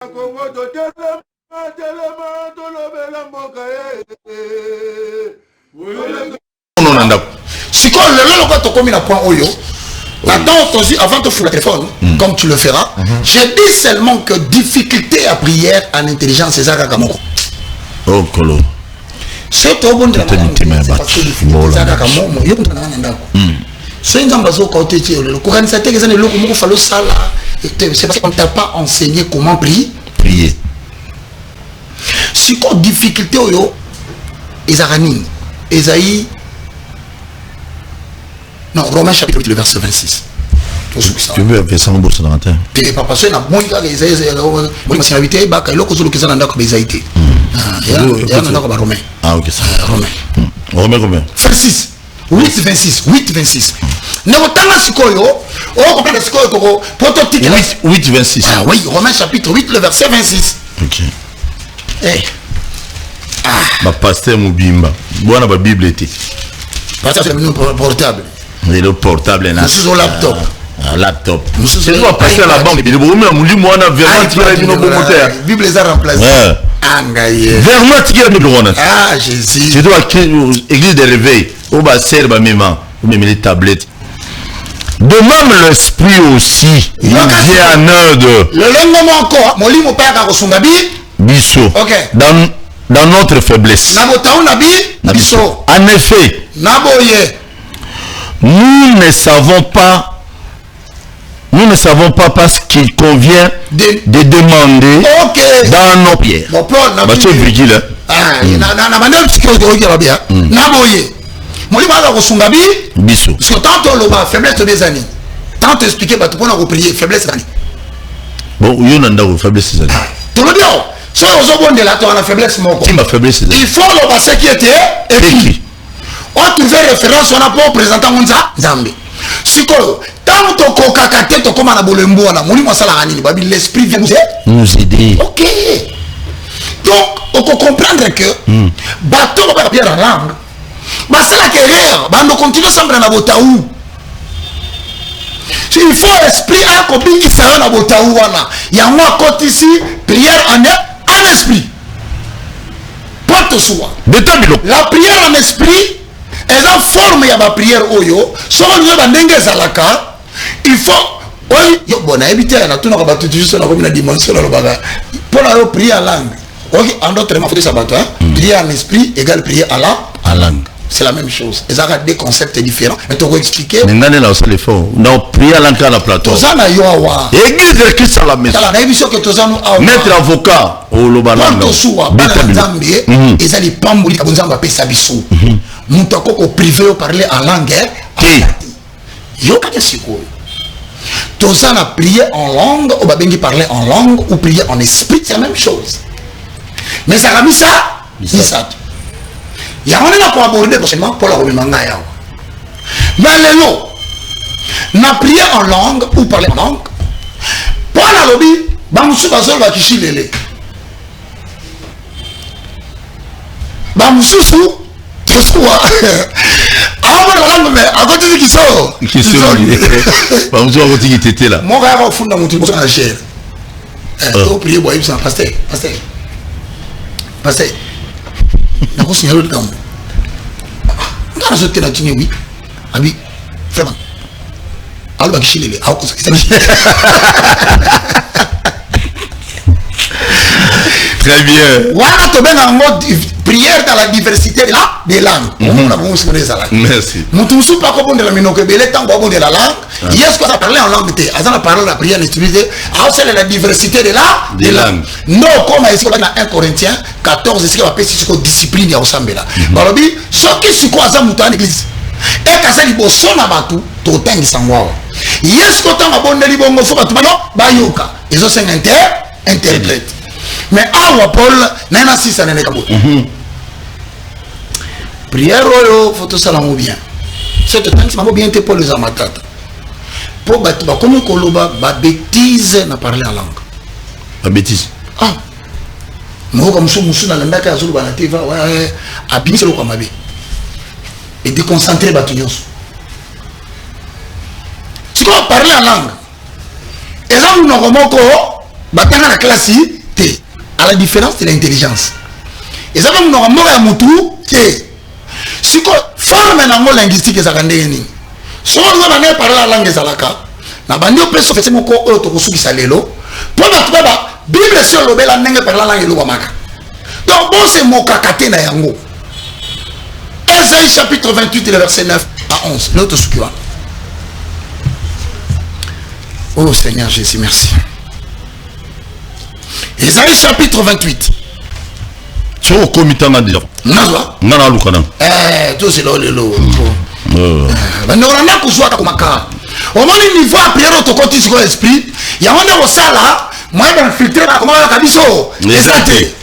Si quand le commis na point oyo, avant de foutre le téléphone, comme tu le feras, j'ai dit seulement que difficulté à prière en intelligence, c'est ça Kakamoko. Oh, Kolo. C'est au bon de la c'est parce qu'on ne t'a pas enseigné comment prier. Si quoi difficulté oyo, Ezarani, Esaïe, non, Romains chapitre 8, le verset 26. Tu veux appeler ça en bourse dans la terre? Tu pas passé na moi il Esaïe, moi c'est invité ba ka loko zolo kizana ndako Esaïe. Ya ndako ba Romains. Ah OK ça. Romains. Romains combien? 26. 8 26. 8 26. N'otanga sikoyo, on comprend sikoyo koko prototype 8 26. Ah oui, Romains chapitre 8 le verset 26. OK. Eh. Ah, ma pasteur Mubimba. Bona ba Bible était. Pasteur c'est le portable. Le portable là. Sur laptop. Laptop. C'est toi passer à la banque. Il vous met un mouli moi na vraiment tirer une bonne moteur. Bible les a remplacés. Angaye. Vraiment tirer Bible on. Ah Jésus. Tu dois église de réveil. On va servir ma maman. On met les tablettes. De même l'esprit aussi. Il vient en œuvre. Le lendemain encore, mon lit mon père a reçu Nabi. Bisso. OK. Dans notre faiblesse. Nabotaou Nabi. Bisso. En effet. Naboye. Nous ne savons pas parce qu'il convient de demander dans nos prières. C'est virgule. Parce que tant on le faiblesse des années. Tant expliquer, tu peux prier faiblesse des années. Bon, il y a une faiblesse des années. Tu le dis, si on a la faiblesse, il faut le passer qui était écrit. On trouve référence, on a pas présenté Zambé. Si tant que tu as comme un abolembo, l'esprit vient nous aider. Ok. Donc, on peut comprendre que bateau va bien la langue. C'est la guerre. On continue à s'embrer dans Botaou. Il faut esprit à copie qui s'en dans Botaou. Il y a moi côté ici, prière en esprit. Porte soi. La prière en esprit. Et la forme de la prière, si on il faut. Bon, éviter à tout le juste la dimension pour la prière en langue. En d'autres termes, il faut prier en esprit égale prier à la langue. C'est la même chose. Ils ont des concepts différents. Mais tu vas expliquer. Mais on a aussi l'effort. Non, prier à l'entrée à la plateau. Église de Christ à la maison. Maître avocat. Au Lobaland. Ils ont les pamboulis. Ils ont appelé ça bissou. Nous avons privé de parler en langue. Yo qu'est-ce que tu as prié en langue, ou bien parler en langue, ou prier en esprit, c'est la même chose. Mais ça a mis ça. Il y a un pour aborder prochainement pour la remettre. Mais le lot, n'a prié en langue ou parler en langue. Pour la lobby, Bamsou Basol va kishi lele. Bamsou sou, Tosua. Ah, la langue, mais à côté de qui sort. Qui sort. Bamsou à côté qui était là. Mon gars va au fond dans mon truc, à la chair. Tu prier, boy, ça, pasteur. Na ko signalo de gambo ngana zote na tinye oui abi vraiment alba kishilele au ko très bien wana to benga mode prière dans la diversité des langues on a bon se connaître ça là merci mutu su pas ko bonde la minoko belé tango bonde la langue yes ko ça parler en langue té azana parler la prière utilisée a c'est la diversité des langues non comme ici on a 1 Corinthiens 14 c'est va passer sur discipline ya osambela balobi soki siko aza mutu en église et ka sali boso na batu to tangi sangwa yes ko tanga bonde li bongo fo batu bano bayoka ezo senga interprète mais awa Paul nana sisa nene kabo prière oyo faut tout ça la bien c'est tant que ça bien te pour les amatata pour batu ba comme koloba ba bêtise na parler en langue ba bêtise moi comme musu na ndaka azulu bana teva ouais abimisa lo kwa mabe et déconcentrer batu nyonso tu peux parler en langue et là nous n'aurons pas batanga la classe T, à la différence de l'intelligence. Et ça va nous rendre à Moutou T. Si quoi forme un linguistique et ça rend ni. Si on va aller parler la langue des alaka, na bandi on peut se faire mon corps autre que qui salelo. Pour la Bible sur le bel langue par la langue de l'Ouamaka. Donc bon c'est mon kakate na yango. Ésaïe chapitre 28 et le verset 9 à 11. L'autre soukua. Oh Seigneur Jésus, merci. Ésaïe chapitre 28. Tu as comité en déjà. Nazwa. Nana Lukana. Tout c'est là le lot. On a cousuá comme ça. Au moins niveau à prière au côté sur l'esprit. Il y a un sala. Moi d'infiltrer comment on a kabiso. Exacté.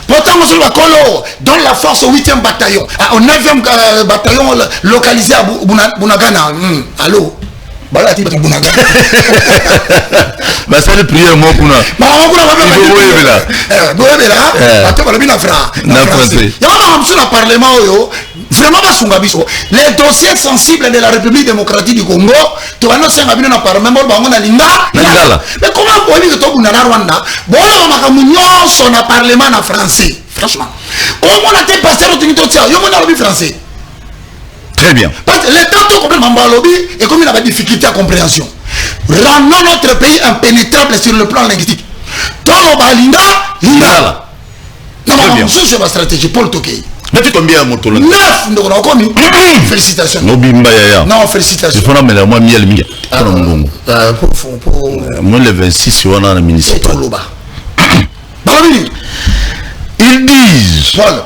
Pourtant on se le colo dans la force au 8e bataillon, au 9e bataillon localisé à Bunagana. Allô. Bah c'est le prière moi pour nous. Les dossiers sensibles de la République démocratique du Congo, tu vas nous faire un parlement, mais comment on dit que tu as Rwanda? Bon, on a parlement en français. Franchement, comment on a été passé au français? Très bien. Parce que les temps complètement lobby et comme il a des difficultés à compréhension. Rendons notre pays impénétrable sur le plan linguistique. Toro Balinda, Linda. Non, mais c'est ma stratégie, Paul Tokei. Mais tu combien à Motola? 9, nous avons commis. Félicitations. Non, félicitations. Il faut mettre moi miel minga. Moi le 26 on a la municipal. Ils disent. Paul.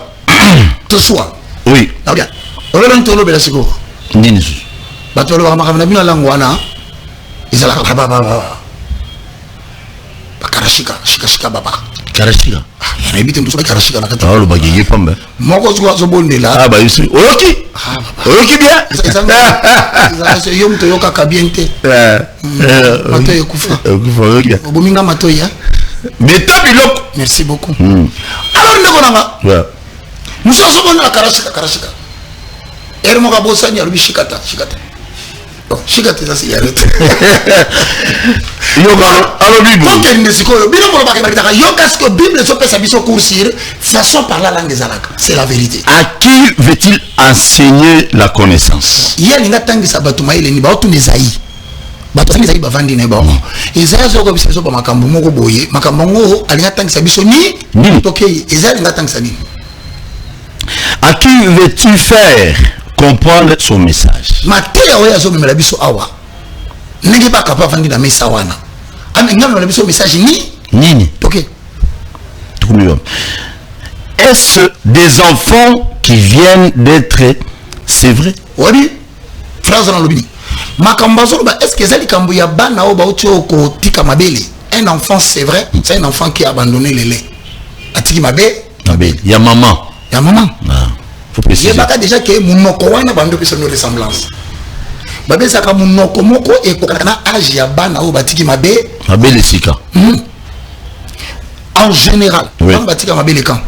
Ce soir. Oui. Ah bien. Regarde ton lobby là c'est quoi? Nini. Bateau le ramaka na langwana. Izala baba. Bakarashika, shika baba. Karashika. Na ibite mtu karashika na kata. Ah le bagigi pamba. Moko zwa zo bonde là. Ah bah ici. Oyoki. Oyoki bien. Ça yo mto yoka kabiente. Mato yekufa. Yekufa oyoki. Obominga mato ya. Beta biloko. Merci beaucoup. Alors ndeko nanga. Ouais. Muso zo bonde la karashika. Ermoka bosani alubi shikata. Bon, shikata ça c'est arrêté. Yo alors Bible. Donc il ne siko yo bino ba ka yo parce que Bible so pesa biso coursir façon par la langue zalaka. C'est la vérité. À qui veut-il enseigner la connaissance? Hier ninga tangisa batu maile ni ba otu nezai. Batu nezai ba vandi ne ba. Ezaya zo ko biso ba makambo moko boye. Makambo ngo alinga tangisa biso ni tokei. Ezaya ninga tangisa ni. À qui veux-tu faire comprendre son message? Mateya oya zo memela biso awa. Nenge pas capable vandi na mesa wana. Amenga memela biso message ni nini? OK. Est-ce des enfants qui viennent d'être, c'est vrai? Oui. Phrase dans le bini. Makambazo ba est-ce que zali kambu ya bana o ba otio ko tika mabele? Un enfant c'est vrai, c'est un enfant qui a abandonné le lait. Atiki mabele? Mabele. Ya maman. Ya maman. Ah. Faut préciser. Il y a déjà que monoko wana bando pesa no ressemblance. Babé saka monoko moko e kokana âge ya bana o batiki mabele. Mabele sika. En général, on batika mabele quand?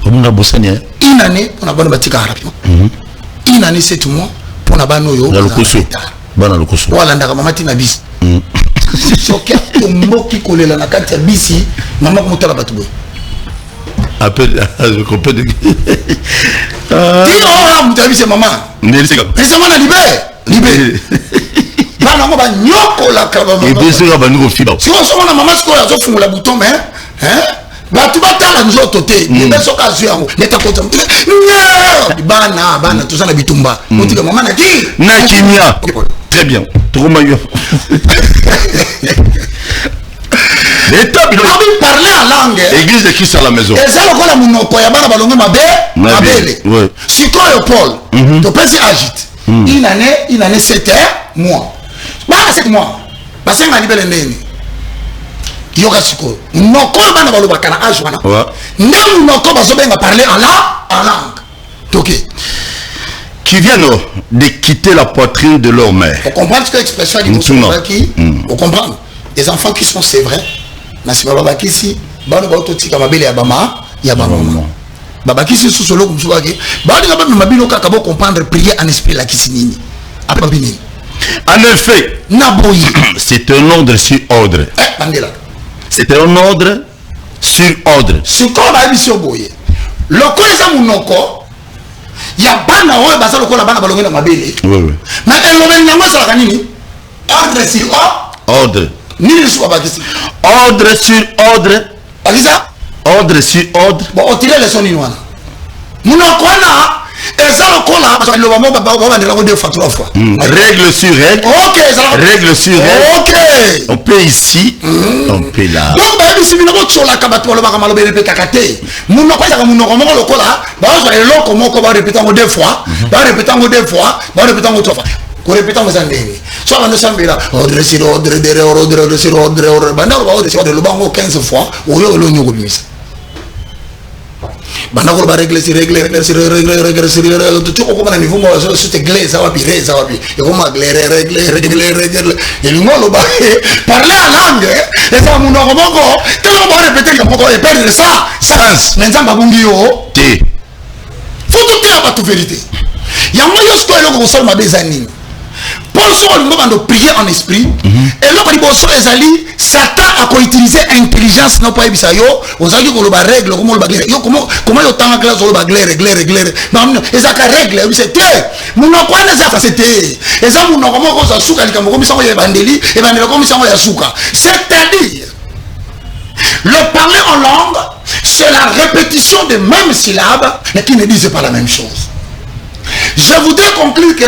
Comme on a bossé ni. Une année on a bonne batika rapidement. Une année 7 mois pour na bano yo. Na lokoso. Bana lokoso. Wala ndaka mama tina bis. Sokia tomboki kolela na kati ya bisi mama ko mutala batubo. Appelle, je comprends. Dis oh, mutabi c'est maman. Mais c'est maman libé. Bana ngo ba nyoko la kaba. Et bien sûr ba nous fiba. Si on sort na maman sko ya zo fungula bouton mais ba tu batala nzoto te. Mais soka zu yango. Neta kota. Bana tout ça na bitumba. Motika maman na ki. Na kimia. Très bien. Trop maillot. L'état il parler en langue. Église de Christ à la maison. Et ça encore la monoko ya bana balongo mabele. Ouais. Sikoyo Paul. To pensi agite. Une année 7 mois. Bana 7 mois. Basa ngani bele ndeni. Yoka sikoyo. Monoko bana baloba kana âge wana. Ouais. Ndem monoko bazo benga parler en langue. OK. Qui viennent de quitter la poitrine de leur mère. Vous comprenez ce que l'expression dit qui? Vous comprenez? Des enfants qui sont c'est vrai. Na si baba kisi bana ba ototika mabele ya bama ya bama. Baba kisi sous solo comme souvent que bana ba mabilo kaka bo comprendre prier en esprit la kisi nini. Après bini. En effet, c'est un ordre sur ordre. C'est un ordre sur ordre. Ce qu'on a vu sur Boye. Le quoi monoko, il y a bana ouais basa le quoi bana balongé dans ma belle. Oui. Mais elle le même ça la nini. Ordre sur ordre. Ni le soit pas ici. Ordre sur ordre. Alisa. Ordre sur ordre. Bon, on tire les sons inouana. Monoko na. Et ça le cola parce que le moment va venir deux fois trois fois. Règle sur règle. OK, ça. Règle sur règle. OK. On peut ici, on peut là. Donc bah ici nous avons sur la kabato le baka malo répéter kakate. Mon ko ya mon ko le cola, bah on va le comment ko va répéter en deux fois, va répéter en deux fois, va répéter en trois fois. Ko répéter en zandé. Soit on s'en là, ordre sur ordre sur ordre. Bah non, on va le bango 15 fois, au yo le nyogo bimisa. Bana ko ba régler sur régler tout ko na niveau mo c'était glaise ça va puis ça va puis et comment régler et le mot ba parler en langue et ça mon ko tellement ba répéter que ko et perdre ça sens mais nzamba bungi yo té faut tout faire pas toute vérité ya moi yo sko eloko so ma bezani Paul soit le moment de prier en esprit et là quand il ezali Satan a utilisé intelligence non pas ibisayo ozaki ko ba règle comment ba yo comment yo tanga classe lo ba régler non ezaka règle c'était mon ko na ça c'était et ça mon ko ça suka likambo ko misango ya bandeli et bandeli ko misango ya suka c'est-à-dire le parler en langue c'est la répétition des mêmes syllabes mais qui ne disent pas la même chose. Je voudrais conclure que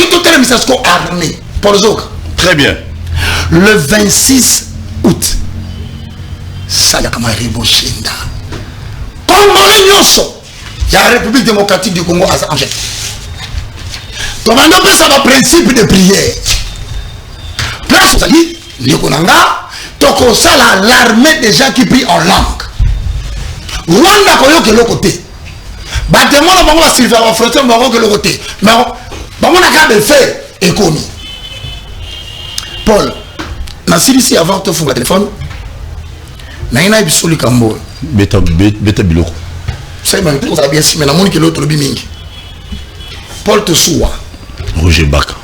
tout est mis armé pour les autres. Très bien. Le 26 août, ça y a comme un ribochinda. Congo Nyoso, il y a la République démocratique du Congo à Angers. Comment on appelle ça le principe de prière? Place où ça dit, Lyokonanga, toko ça l'armée des gens qui prient en langue. Rwanda koyo que l'autre côté. Battement la bango la Sylvain en français bango que le côté. Mais bango na garde fait et commis. Paul, na ici avant de faire le téléphone. Na ina bisoli kambo. Beta biloko. Ça m'a dit ça bien si mais na moni que l'autre bi mingi. Paul te soua. Roger Baka.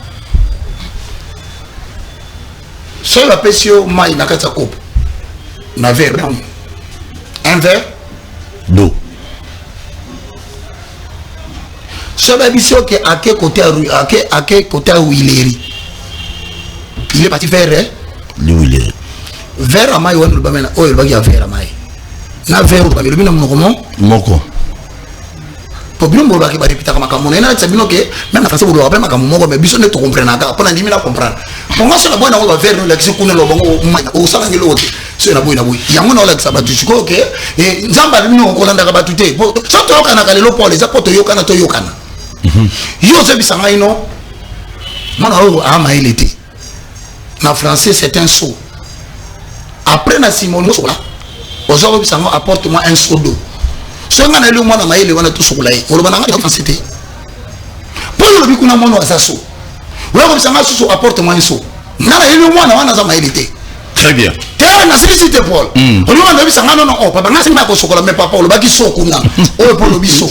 Seul la pesio mai na kata coupe. Na verre. Un verre d'eau. Seul la mission que à quel côté où il est parti faire l'huile. Vers à maï ou le bamena oh il va y avoir à maï. Na vers le bamena mon comment moko. Pour bien me voir répéter comme ça mon ena c'est bien que même la façon de rappeler ma comme moko mais biso ne te comprendre pas pendant 10 minutes à comprendre. Pour moi c'est la bonne on va vers le qu'on le bongo au sala ngelo c'est la bonne boy. Ya mon ola ça ba tu ko que et nzamba bino ko landa ka batute. Surtout kana kalelo pour les apoto yo kana to yo kana. Yo c'est bisanga ino. Mana o ama il était. En français c'est un seau. Après na simono sola. Aujourd'hui bisanga apporte-moi un seau d'eau. Ce qu'on a lu moi na maïle wana tout sokulai. O lo bananga en français. Pour le bikuna mono asa seau. Aujourd'hui bisanga seau apporte-moi un seau. Na na lu moi na wana za maïle était. Très bien. Terre na cité Paul. O lo na bisanga non oh papa na sima ko sokola mais papa o lo baki seau kuna. O pour le biso.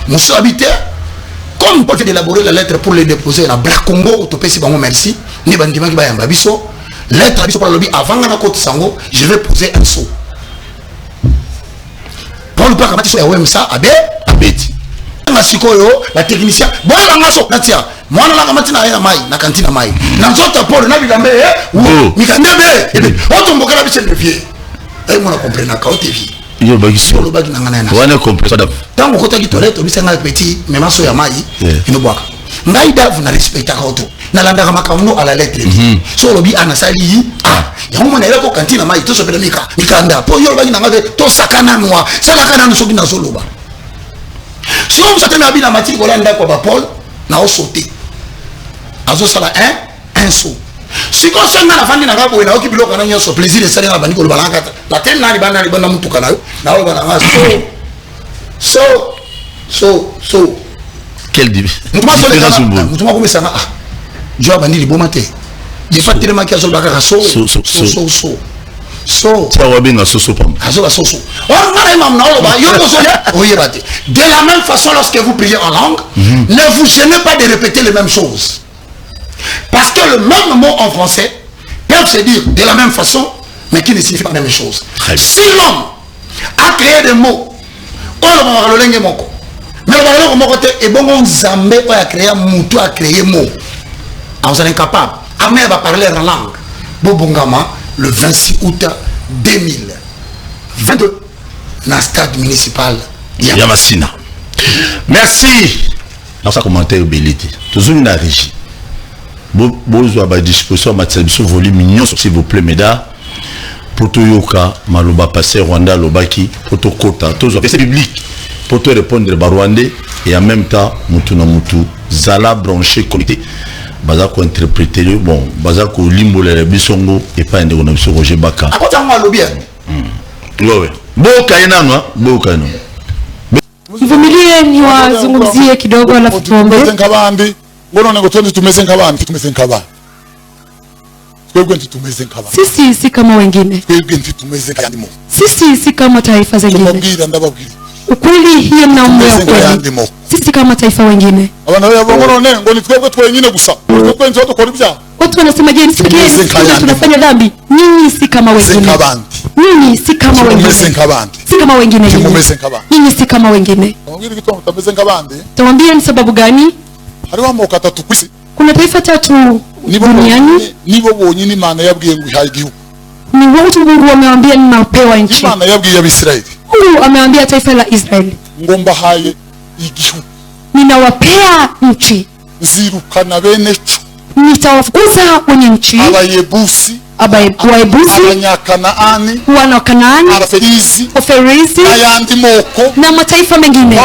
Monsieur habité comme pour élaborer la lettre pour les déposer à Black Congo autopsie bango merci ni bandima ki ba yamba biso lettre biso pour le avant na côté sango je vais poser un seau pour le pas ça ouais ça abeti na sikoyo la technicien bon la ngaso natia mwana la kamati na mai na kantina mai na nzota Paul na bigambe mikandebe otomboka la biso de vie et moi comprendre ka otevi yo bagiso lo bagi nangana na wana comprendre ça tango kota ki toilette obisanga petit mais maso ya mai ino bwaka ngai davu na respecta ka auto na landa kama kamuno à la lettre so lobi ana sali ya mo na eleko kantina mai to so pele mikanda po yo bagi nanga to sakana noa sala kana no soki na soloba si on s'attend à bien mati ko landa ko ba Paul na o sauter azo sala un saut si on s'en a la famille na ngabo na okibilo kana nyoso plaisir de sala na bani ko balanga la telle na bana mutuka na na o bana so quel dit mutuma ko mesana jo bandi li bomate je pas tellement ki azolba ka so ça va bien so pam azoba so on va même na ba yo ko so oyebate de la même façon lorsque vous priez en langue ne vous gênez pas de répéter les mêmes choses Parce que le même mot en français peut se dire de la même façon, mais qui ne signifie pas la même chose. Si l'homme a créé des mots, mais le mot et bon Zambé a créé Moutou a créé mot. Vous êtes incapable. Amé va parler en langue. Bobongama le 26 août 2022 dans le stade municipal Yamasina. Merci. Dans sa commentaire Belité. Toujours une régie. Bonjour à disposition matériel volume mignon s'il vous plaît mesdames. Poto yoka maloba passé Rwanda lobaki poto kota toujours c'est biblique pour te répondre le Rwandais et en même temps mutu na mutu zala branché connecté baza ko interpréter bon baza ko limbola bisongo et pas ndeko na biso Roger Baka akota ngalo bien wewe boka inanwa boka no mvumilie ni wazungumzie kidogo alafu tuombe nkabandi ngono ngo tumeze nkabandi sisi si kama wengine, sisi si kama taifa zingine. Ukweli hiyo mnaongea ukweli, sisi kama taifa wengine. Watu wanasema je, sisi tunafanya dhambi? Nyinyi si kama wengine, nyinyi si kama wengine, si kama wengine, nyinyi si kama wengine. Tuambie ni sababu gani? Kuna taifa tatu duniani. Nibo bonyine Imana yabwiye ngo ihaye igihugu. Ni watu Mungu amewaambia ninapewa nchi. Imana yabwiye Abisiraeli. Mungu amewaambia taifa la Israeli. Ngo mbahaye igihugu. Ninawapea nchi. Zirukana bene cyo. Nitawafukuza wenye nchi. Abayebusi. Waebusi, Abanyakanaani, Wanakanaani, Waferizi, ayandi moko na mataifa mengine.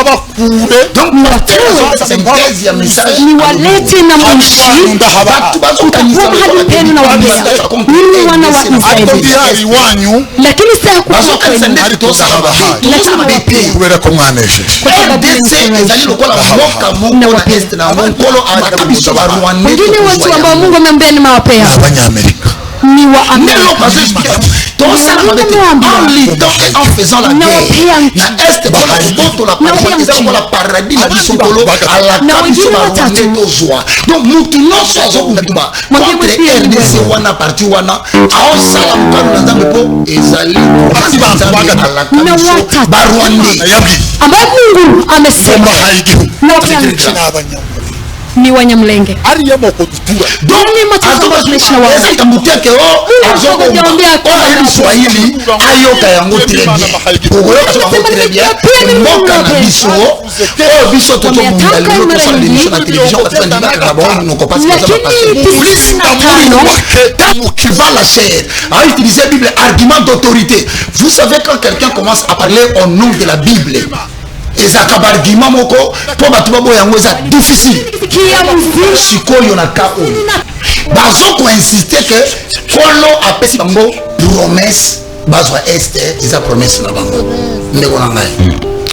Niwalete na mwishi utakuwa mahali penu na wapea mimi wana wa Israeli, lakini saa kutoka wengine watu ambao Mungu ameambia ni mawapea ni wa Amerika. En faisant la guerre, na est la paradis na bisokolo à la donc mutuno sozo nduma contre RDC wana parti wana aosala mkano nzambe po ezali na wata barwandi ambaye Mungu amesema ni Wanyamlenge. Doni matazama tunaishi na wao. Muteke Swahili ayoka yango très bien. Ogoyoka yango très bien. Mboka na biso. Biso toto munda lelo to sa l'émission na télévision parce que ndina ka bon nous comprend pas ça passer. Police d'amour qui va la chair. A utiliser la Bible argument d'autorité. Vous savez quand quelqu'un commence à parler au nom de la Bible et ça kabargima moko pour batuba yango ça difficile sikoyo na kako bazo ko insister que kolo apesi bango promesse bazwa este eza promesse na bango ndeko na ngai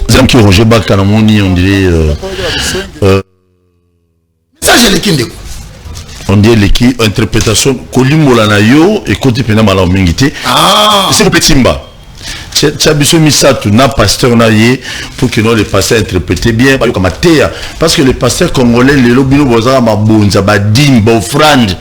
zam ki Roger Baka na moni on dirait ça je le kindeko on dirait l'équipe interprétation kolimola na yo et côté pena mala mingité c'est ko petimba Tchabiso Misatu na pasteur na ye pour que nous les pasteurs interprétent bien parce que les pasteurs congolais les lobino boza ma bonza ba dim ba offrande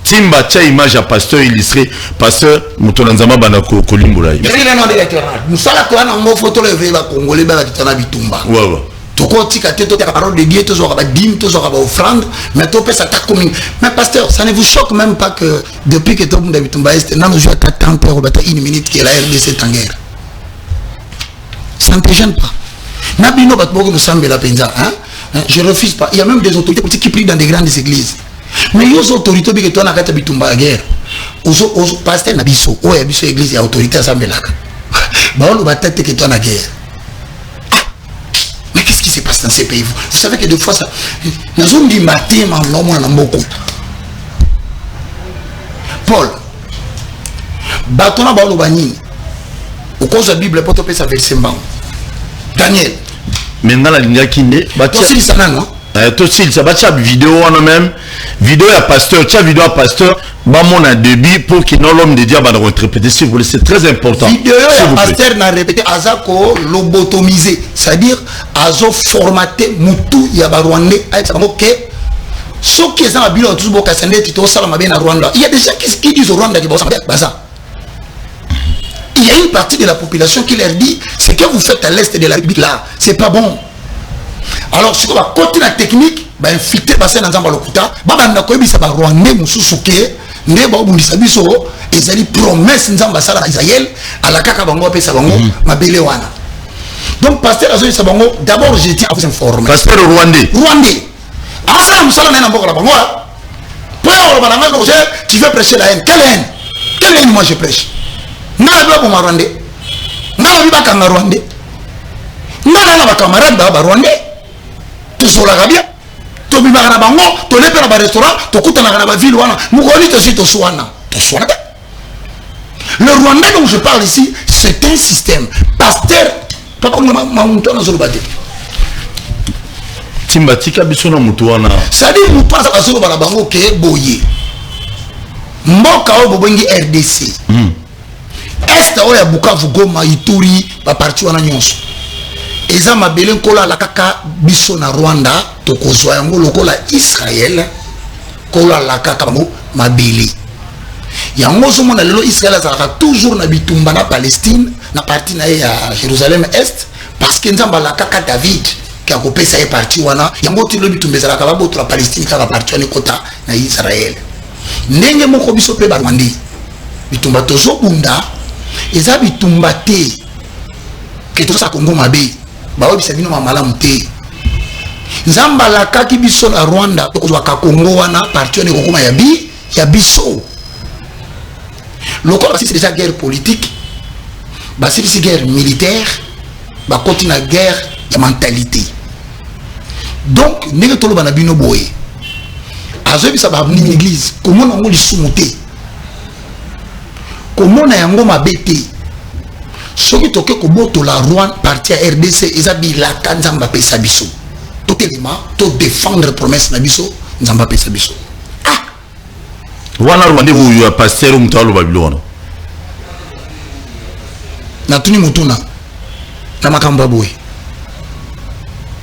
timba cha image à pasteur illustré pasteur mutonanzama bana ko limbola mais il est non directeur nous sala ko na mo photo le veba congolais ba kitana bitumba ouais toko tika teto ta parole de Dieu toujours ba dim toujours ba offrande mais to pesa ta commune mais pasteur ça ne vous choque même pas que depuis que tout le monde bitumba est na nous joue ta tempère bata une minute que la RDC est en guerre ça ne te gêne pas nabino bat bogo musambe la penza hein je refuse pas il y a même des autorités politiques qui prient dans des grandes églises mais les autorités que toi na kata bitumba la guerre ozo pasteur na biso o ya biso église ya autorité asambelaka ba on ba tête que toi na guerre. Mais qu'est-ce qui se passe dans ces pays? Vous savez que des fois ça nous on dit matin ma l'homme na mboko Paul batona ba lo bani au cause de la Bible pour topé sa verset mbang Daniel maintenant la ligne kinde batia si ça non Tosil, ça va faire vidéo en même vidéo à pasteur, tu as vidéo à pasteur, bah mon a débit pour qu'il n'ait l'homme de Dieu va répéter s'il vous plaît, c'est très important. Vidéo à pasteur n'a répété azako lobotomisé, c'est-à-dire azo formaté mutu ya barwande à ok ceux qui sont à Bilo, tous les Kassandé, Tito, Salamabé, à Rwanda, il y a des gens qui disent au Rwanda qu'ils vont s'en faire. Il y a une partie de la population qui leur dit ce que vous faites à l'est de la République là, c'est pas bon. Alors, si on va continuer la technique, bah, infiltrer bassin dans un balokuta, bah, on a quoi, ça va Rwanda, Moussouke, Nebo, Bundisabiso, et ça dit promesse, Nzamba Sala Israël, à la Kakabango, Pesabango, Mabele Wana. Donc, pasteur Azoï Sabango, d'abord, je tiens à vous informer. Pasteur Rwandais. Rwandais. Ah, ça, nous sommes en Bango, la Bango. Tu veux prêcher la haine. Quelle haine? Quelle haine moi je prêche? N'a pas pour ma Rwandais. N'a pas pour ma Rwandais. N'a pas camarade de Rwandais. Tu sois là bien. Tu vis dans Bango, tu n'es pas dans un restaurant, tu coûtes dans la ville. Tu aussi, tu sois là. Le Rwandais dont je parle ici, c'est un système. Pasteur, papa, Timbatika bisona mutuana. C'est-à-dire nous pensons à ce que qui est boyé. Mboka o bobongi RDC. Est oya Bukavu Goma Ituri ba parti wana nyonso. Eza mabele kola la kaka biso na Rwanda to kozwa yango lokola Israël kola la kaka mo mabele. Yango somo na lelo Israël azaka toujours na bitumba na Palestine na parti na ya Jérusalem Est parce que nzamba la kaka David qui a coupé ça est parti wana yango tilo bitumbeza la kaba boto la Palestine kaka parti wana kota na Israël. Ndenge moko biso pe ba Rwanda bitumba tozo bunda eza bitumba te ke to sa Congo mabe ba obisa bino mamala mute nzamba la kaki biso na Rwanda to kozwa ka Congo wana parti wana kokoma ya biso lokola c'est déjà guerre politique ba c'est guerre militaire ba continue la guerre de mentalité. Donc ndenge tolo bana bino boye azobi sa ba l'église comment on li soumonter comment na yango mabete soki toke ko boto la Rwanda parti à RDC ezabi la kanzamba pesa biso tout élément to défendre promesse na biso nzamba pesa biso ah wana Rwanda vous pasteur mutalo babilona na tuni mutuna na makamba boye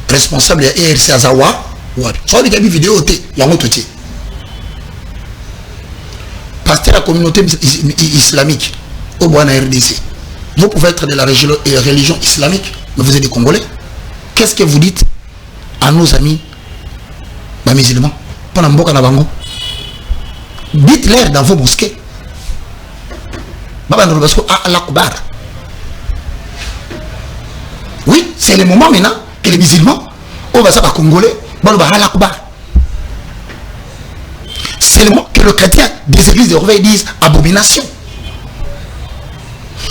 responsable ya ERC Azawa wapi so de gabi vidéo te yango toti pasteur la communauté islamique au Boana RDC vous pouvez être de la religion islamique mais vous êtes des Congolais. Qu'est-ce que vous dites à nos amis les musulmans pendant mboka na bango? Dites-leur dans vos mosquées baba ndrobasko Allah Akbar. Oui, c'est le moment maintenant que les musulmans, on va savoir Congolais, c'est le moment que le chrétien des églises de réveil disent abomination.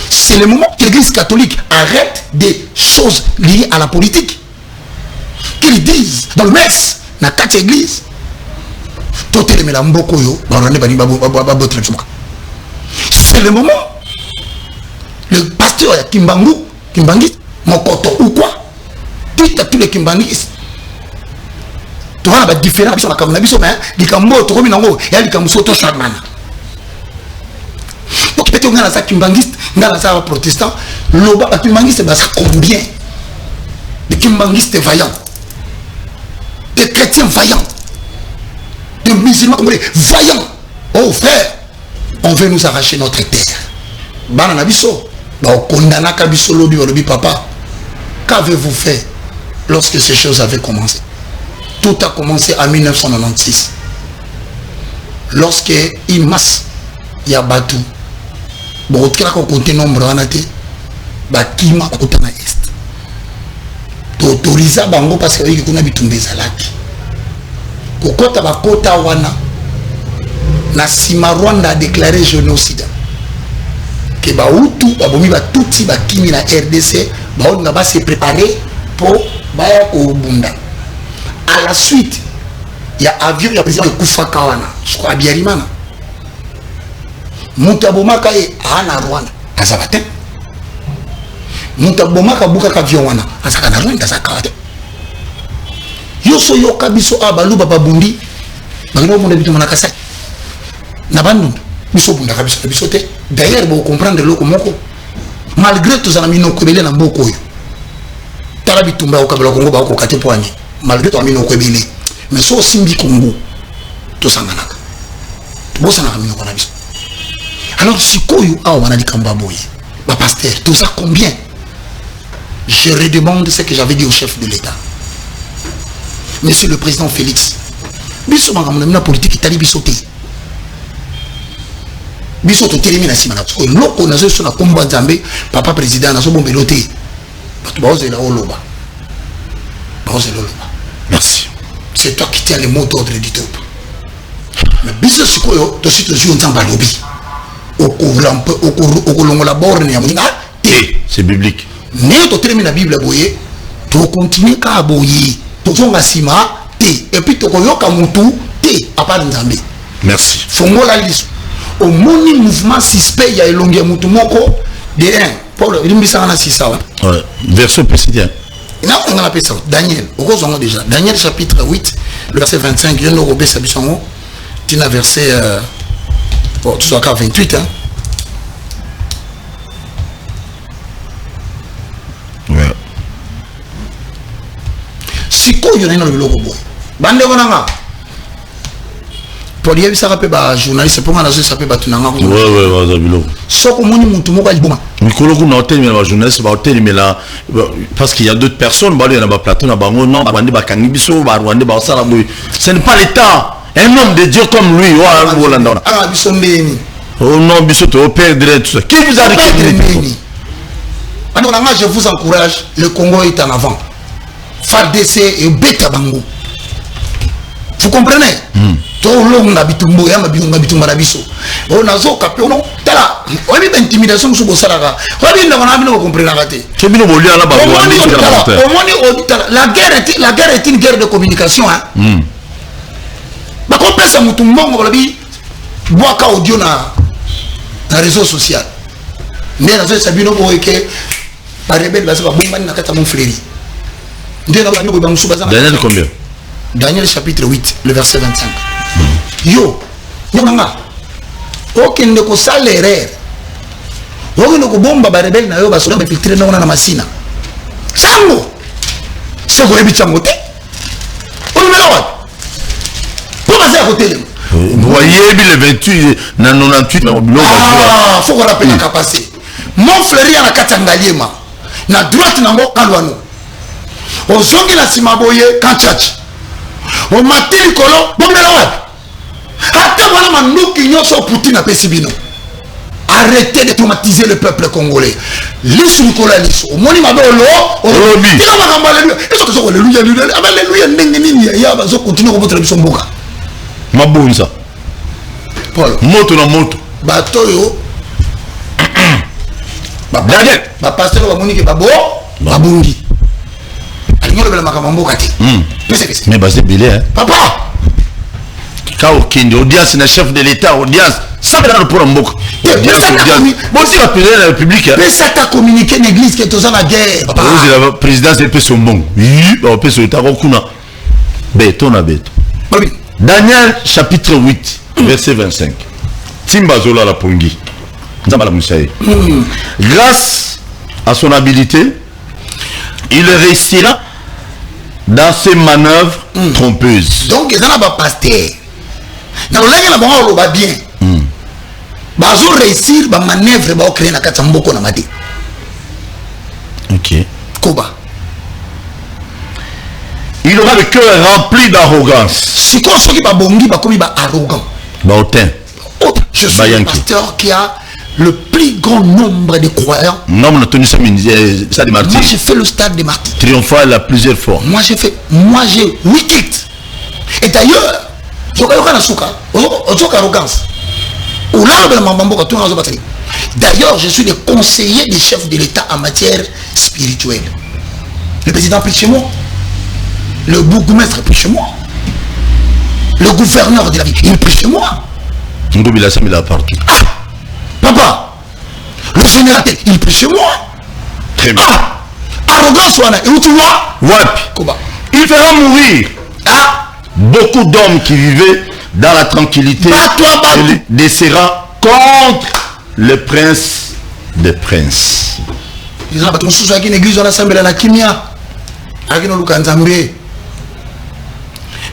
C'est le moment que l'église catholique arrête des choses liées à la politique. Qu'ils disent dans le messe, dans la quatre églises, c'est le moment, le pasteur Kimbangi, Mokoto ou quoi? Dites à tous les Kimbanguistes. Tu vois, il différent de la Kamnabiso, mais les Kambo, tu vois, il y a les Kamsoto Charmana. Donc, peut-être qu'on a ça Kimbanguiste, on a ça protestant. Le Kimbanguiste, c'est combien? Des Kimbanguistes vaillants, des chrétiens vaillants, des musulmans vaillants. Oh frère, on veut nous arracher notre terre. Bananabiso, on condamne Kabiso Lobi papa. Qu'avez-vous fait lorsque ces choses avaient commencé? Tout a commencé en 1996. Lorsque une masse y a battu, bon, tu as compté nombre en athée, Bakima Kotana Est. Tu autorises Bango parce que tu as bitumbe zalaki. Kokota Bakota Wana, Nasima Rwanda a déclaré génocide. Que Baoutou, Babomi, Batouti, Bakimi, la RDC, Baoud va se préparer pour Baya Bunda. À la suite, il y a avion, il y a président de Koufa Kawana, je crois à Biarimana. Moutabomaka et Ana Rwanda, Azabate. Moutabomaka Bukaka Viowana, Azakana Rwanda, Azakate. Yoso Yokabiso Abalou Bababundi, Bagno Bunda Kasai. Nabandou. D'ailleurs, vous comprenez le Moko. Malgré tout ça, nous avons fait un peu de temps. Malgré tout, nous avons fait un peu de temps. Mais c'est aussi un Congo. to sanganaka bosana kamino kona biso. Alors sikoyo awa wana likamba boye ba pasteur tout ça combien? Je redemande ce que j'avais dit au chef de l'État. Monsieur le président Félix, biso makambo na politique itali biso te. Biso to telemi na sima na ko loko na zo na komba nzambe papa président na zo bombelo te. Bato baoze la oloba. Baoze loloba. Merci. C'est toi qui tiens les mots d'ordre du top. Mais biso sikoyo to sito zo nzamba lobi. Okolongola borne ya muna te. C'est biblique. Ne to telemi na Bible boye to continuer ka boye. Tozonga sima te et puis tokoyoka mutu te à part nzambe. Merci. Fongola liso. Au moni mouvement suspect ya elongia mutu moko de 1 Paul limbisa na sisa. Ouais, verset précédent. Ina on appelle ça Daniel. Okozonga déjà Daniel chapitre 8 le verset 25 il nous obéit bisongo. Tina verset bon tout ça 28 hein. Ouais. Sikoyo na ino biloko boy. Bande bonanga. Pour y ça rappelle ba journaliste pour nga ça peut batunanga ko. Ouais za biloko. Soko moni muntu moko aliboma. Mikolo ko na hôtel mais ba journaliste ba hôtel mais là parce qu'il y a d'autres personnes ba na ba plateau na bango non ba bande ba kangi biso ba rwande ba sala boy. Ce n'est pas l'état. Un homme de Dieu comme lui wa Holanda. Ah biso mbeni. Oh non biso to perdre tout ça. Qui vous a récupéré? Alors là je vous encourage, le Congo est en avant. FARDC et Beta Bango. Vous comprenez? Tout le monde a bitumbo ya mabinga bitumba na biso. On a zo kapé non. Tala. On a une intimidation sur Bosalaga. On a une on a compris la raté. C'est bien au lieu là bas. La guerre est une guerre de communication hein. Ba ko pesa mutumbo ngolabi boaka audio na réseau social. Mais na zo sabino ko eke ba rebelle ba ba bomba na kata mon frère. Daniel combien? Daniel chapitre 8, le verset 25. Yo, yonanga. Okende ko salaire. Okende ko bomba ba rebelle na yo ba sola ba filtrer na masina. Chango. Soko ebi chango te. On me la pour passer à côté. Vous voyez le 28 na 98 na biloko. Ah, faut qu'on rappelle ka passé. Mon frère ya na katangaliema. Na droite na mo kalwano. Ozongi na simaboye kanchachi. O matili kolo bombela wapi? Ata wana manduki nyoso Poutine a pesibino. Arrêtez de traumatiser le peuple congolais. Lisu Nicolas Lisu. Moni mabolo. Olobi. Tika makamba alléluia. Est-ce que c'est alléluia alléluia? Alléluia ndenge nini ya bazo continuer ko botre bisomboka. Mabunza. Paul. Moto na moto. Bato yo. Daniel. Ba pasteur ba moni ke babo. Babungi. Alingolo bela makamamboka te. Mais basé bilé hein. Papa. Kao kindi audience na chef de l'état audience. Ça va pour un mboka. Bon si la présidence de la République. Mais ça t'a communiqué l'église qui est aux la guerre. Papa. La présidence de son bon. Oui, on peut se l'état kuna. Béton à béton. Daniel chapitre 8 verset 25. Timba zola la pongi. Nzamba Moussaï. Grâce à son habileté, il réussira dans ses manœuvres trompeuses. Donc ils ont pas pasteur. Dans le lien là on va bien. Bazo réussir ba manœuvre ba créer na katamboko na mati. OK. Koba. Il aura le cœur rempli d'arrogance. Si quoi ce qui ba bongi ba komi ba arrogant. Ba hautain. Je suis le pasteur qui a le plus grand nombre de croyants. Non, on a tenu ça des martyrs. Moi j'ai fait le stade des martyrs. Triomphal à plusieurs fois. Moi j'ai 8 titres. Et d'ailleurs, d'ailleurs, je suis le conseiller des chefs de l'État en matière spirituelle. Le président prie chez moi. Le bourgmestre prie chez moi. Le gouverneur de la ville, il prie chez moi. Partout. Ah, papa, le général, il prie chez moi. Très bien. Ah, arrogance, et où tu vois? Il fera mourir beaucoup d'hommes qui vivaient dans la tranquillité et décédera contre le prince des princes.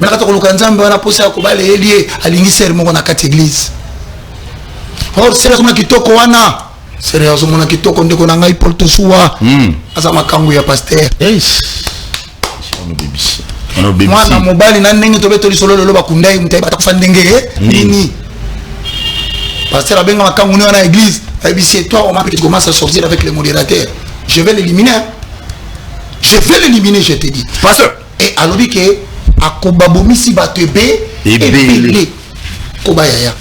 Mais quand on a nzambe wana posa ko bale elie alingi sermo na kati église. Or sérieusement kitoko wana. Sérieusement kitoko ndeko na ngai Paul Tosuwa. Asa makangu ya pasteur. Yes. Mwana mobali na ndenge to beto lisolo lelo bakundai mutayi batakufa ndenge nini. Pasteur abenga makangu na église. C'est toi, on m'a dit que tu commences à sortir avec les modérateurs. Je vais l'éliminer. Je vais l'éliminer, je te dis. Pasteur. Et alors dit que à Kobabomi si va te bé et belé. Kobayaya.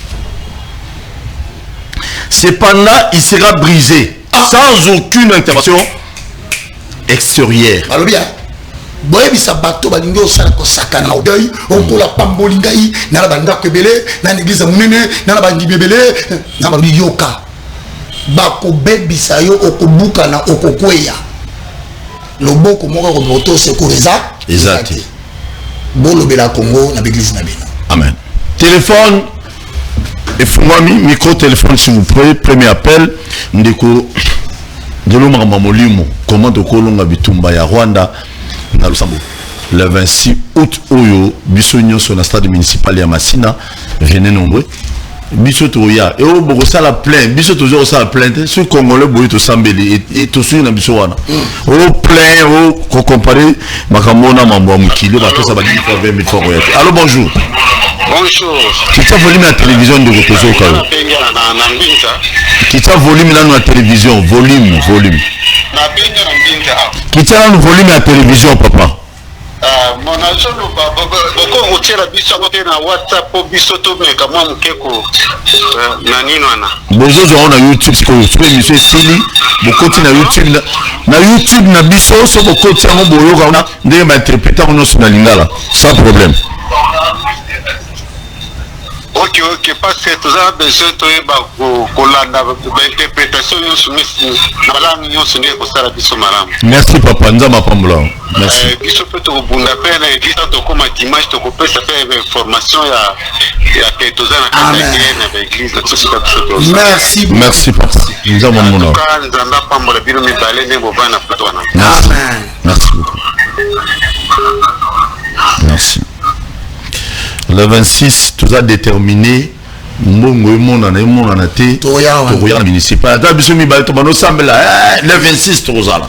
Cependant, il sera brisé sans aucune intervention extérieure. Alors bien. Boye bisa bato balingi osala kosakana odeuil okola pambolingai na la banda kebele na l'église munene na la bandi bebele na bandi yoka bako bebisa yo okobuka na okokweya loboko moko ko moto sekureza exact bolo bela Congo na l'église na bino. Amen. Téléphone et fumami micro téléphone s'il vous plaît. Premier appel ndeko Delo Mamolimo commande kolonga bitumba ya Rwanda na Lusambo le 26 août oyo bisonyo sur la stade municipal ya Masina. Venez nombreux. Biso toya et au bokosa la plainte biso toujours ça la plainte ce congolais boyi to sambeli et to suina biso wana au plaint au ko comparer makamona mambo mukilo ba tosa ba 20 000 francs. Allô, bonjour. Bonjour. Kita volume la télévision de Gotozo ka. Kita volume la télévision volume. Kita la volume la télévision papa. Mon agent boko utira biso kote na WhatsApp biso to me kama mkeko na nino ana. Bozo on a YouTube ko monsieur Sili bokoti na YouTube na YouTube na biso so bokoti ngo boyoka na ndenge ba interpréter on sur na lingala sans problème. Ok, parce que tout ça besoin de kolanda interprétation merci papa nzamba pambola. Merci. Biso peut bunda pena église to comme dimanche to peut ça faire information ya que tout ça na église na société biso. Merci papa. Nzamba mona. Nzamba pambola bino mi balé ne bovana plateau na. Amen. Merci beaucoup. Merci. Le 26, tout ça déterminé. Mon anaté. Toya municipal. Le 26, tout ça là.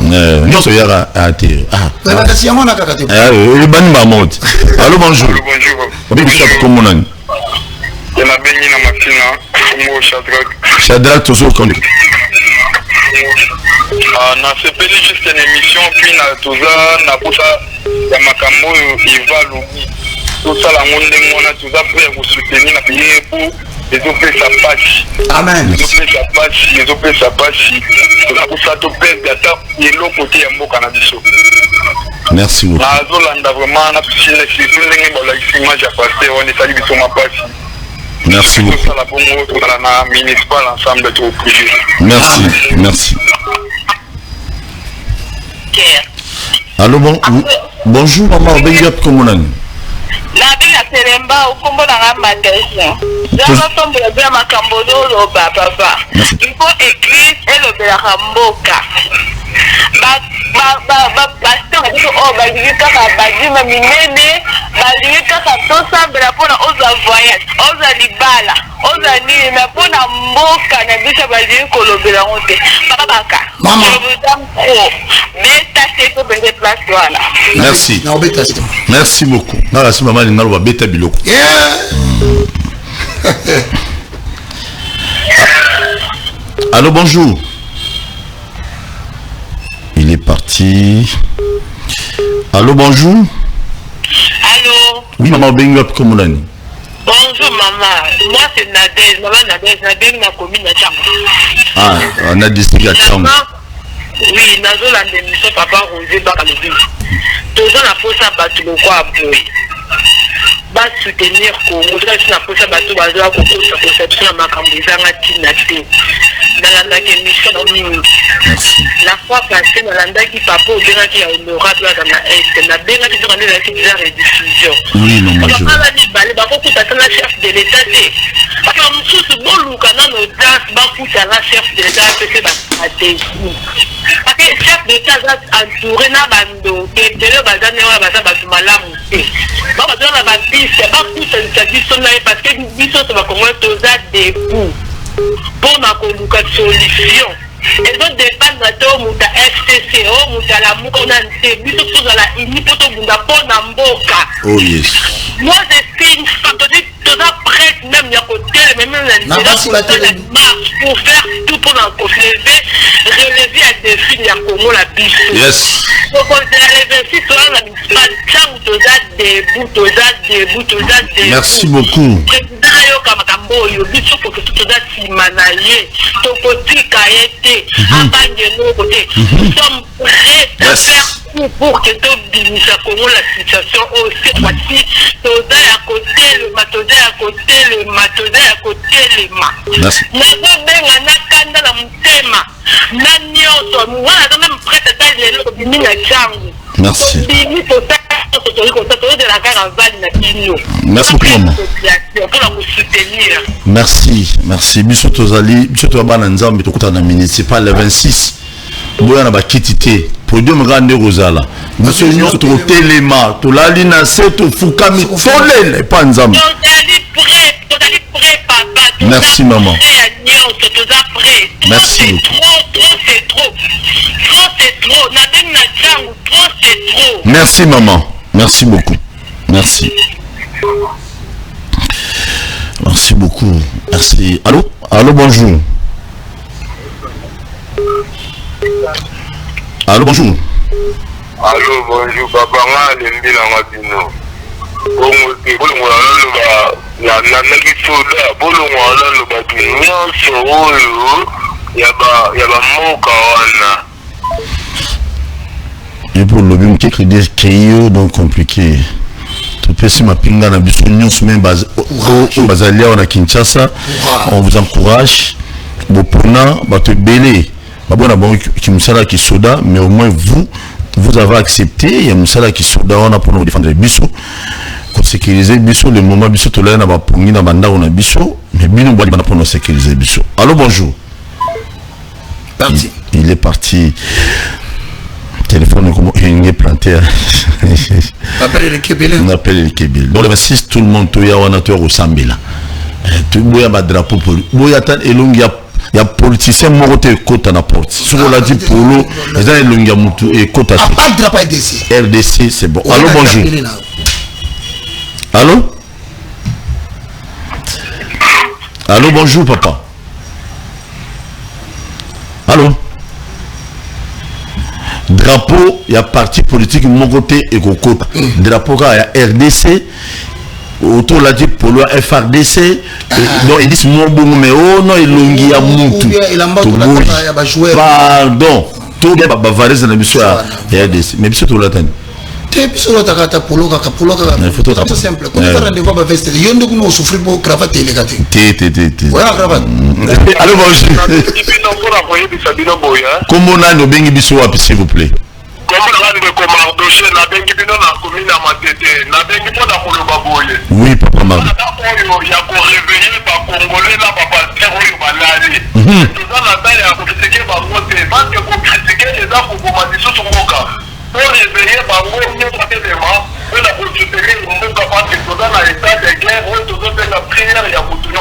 Non, c'est yara até. Allô, bonjour. Comment on Shadrach, toujours connu. Na sepeli juste une émission puis na toza na posa ya makambo Eva Lobi tout ça la monde mona toza pour vous soutenir na payer pour les opé sa page. Amen. Les opé sa page toza pour ça to pèse data et l'autre côté ya mboka na biso. Merci beaucoup. Na zolanda vraiment na piscine c'est ndenge bola image ya pasteur on est sali biso ma page. Merci beaucoup. Ça la bongo to na municipal ensemble to privé. Merci. Merci. Allô, bonjour maman, Bengap Komonani. La bila seremba ukombo na ngamba desha. Zama tombe ya bila makambodo lo papa. Il faut écrire et le bela kamboka. Pasteur dit oh bazika ka bazima minene, bazika ka tosa bela pona oza voyage, oza libala, oza ni na pona mboka na bisa bazika kolobela ngote. Papa baka. Maman. Merci. Merci beaucoup. Merci maman Linalo Beta Biloko. Allô, bonjour. Il est parti. Allô, bonjour. Allô. Oui, maman Bengap Komonani. Bonjour maman. Moi c'est Nadège. Maman Nadège na commune à Tchamba. Ah, on a district à Tchamba. Oui, nazo la démission papa Rosé Bakalobi. Toujours la posa batu loko aboy. Ba soutenir Congo, ça na posa batu bazo ko posa conception na makambo zanga tinate. Nalanda ke mission au mini. La fois passée nalanda ki papa obera ki honorable na est na benga ki dans les activités de diffusion. Oui, non, moi je. On va ni balé ba ko kuta na chef de l'état té. Parce que mususu boluka na no das ba kuta na chef de l'état c'est ba stratégie. Parce que chef d'état a entouré na bando, que de le bazane wa baza batu malamu. piste bakutanisa biso na ye parce que biso to bakongole toza debout mpona koluka solution ezodépendre te omuta FCC omuta lamuka na nte biso tozala ini mpo tobunda mpona mboka. Oh yes. Moi je suis une femme toza prête même ya kotele même na marche pour faire tout pour relever un défi ya Congo la biso. Yes. Donc on a levé si toi la debout. Merci beaucoup. Nous sommes prêts à faire tout pour que tout binisa Congo la situation aussi voici toza à côté le matoza à côté le Merci. Merci. Merci beaucoup, maman. Merci. Biso tozali, biso tobana nzambe tokuta na municipal le 26. Boya na bakitité. Produit mgrande rozala. Biso nyonso totelema, tolali na seto fukami tolele pa nzambe. Merci maman. Merci. Merci maman. Merci beaucoup. Merci. Merci beaucoup. Merci. Allô? Allô, bonjour. Allô, bonjour. Allô, bonjour. Papa, et pour le bien qui crédit donc compliqué. Tout peut se mapinga na biso nyonso même bazalia on a Kinshasa. On vous encourage. Bopona bato belé. Babona bon qui musala qui soda mais au moins vous avez accepté il y a musala qui soda on a pour nous défendre biso. Pour sécuriser biso le moment biso to là na ba pongi na banda on a biso mais bino boali bana pour nous sécuriser biso. Allô, bonjour. Parti. Il est parti. Téléphone comment il est planté. On appelle les Kébélés. On appelle les Kébélés. Dans le 26 tout le monde to ya wana to Sambela. Tout boya ba drapeau pour boya tan elongi ya politicien moko te kota na porte. Sur la dit polo, les gens elongi mutu et kota. Pas drapeau RDC. RDC c'est bon. Allô, bonjour. Allô? Allô, bonjour papa. Allô? Drapeau, il y a parti politique mon côté et côté. Drapeau, il y a RDC. Autour là dit polo FRDC. Non, ils disent mon bon mais oh non, il longi à moutou. Pardon. Tout bien bavarer dans la mission RDC. Mais biso tout là tani. Te biso là takata polo kaka. C'est simple. Quand tu rendez-vous ba veste, yondo kuno souffrir pour cravate et les gâteaux. Té. Voilà cravate. Allô, bonjour. Comment on a nos bengi biso wapi s'il vous plaît? Oui, papa Mardo.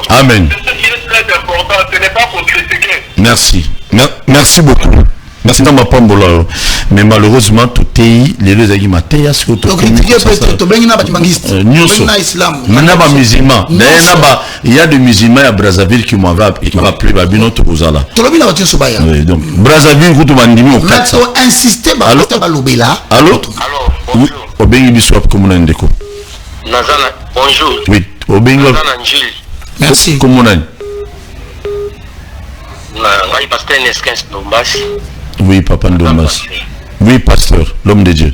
Amen. Merci. Merci beaucoup. Merci dans ma pambola. Mais malheureusement, tout est les deux amis matéas sur tout. Donc musulmans. Il y a des musulmans à Brazzaville qui m'ont appelé Babino Tozala. Oui, donc Brazzaville, vous m'avez insisté. Allô? Oui, Obengi Biswap comme on déco. Bonjour. Oui, Obengi. Merci. Comment on a? Oui, papa Ndombas. Oui, pasteur, l'homme de Dieu.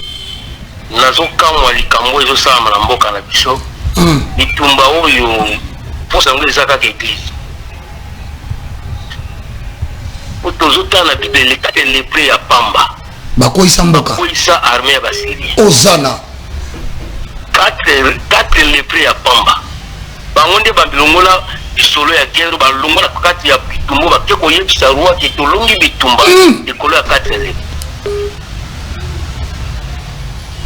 Osana. 4 lépreux à Pamba. Bangonde Babilongola, solo ya guerre, Balongola Kati ya Bitumbo, Bakeko Yebisa Roi, Kitolongi Bitumba, Ekolo ya 4 lépreux.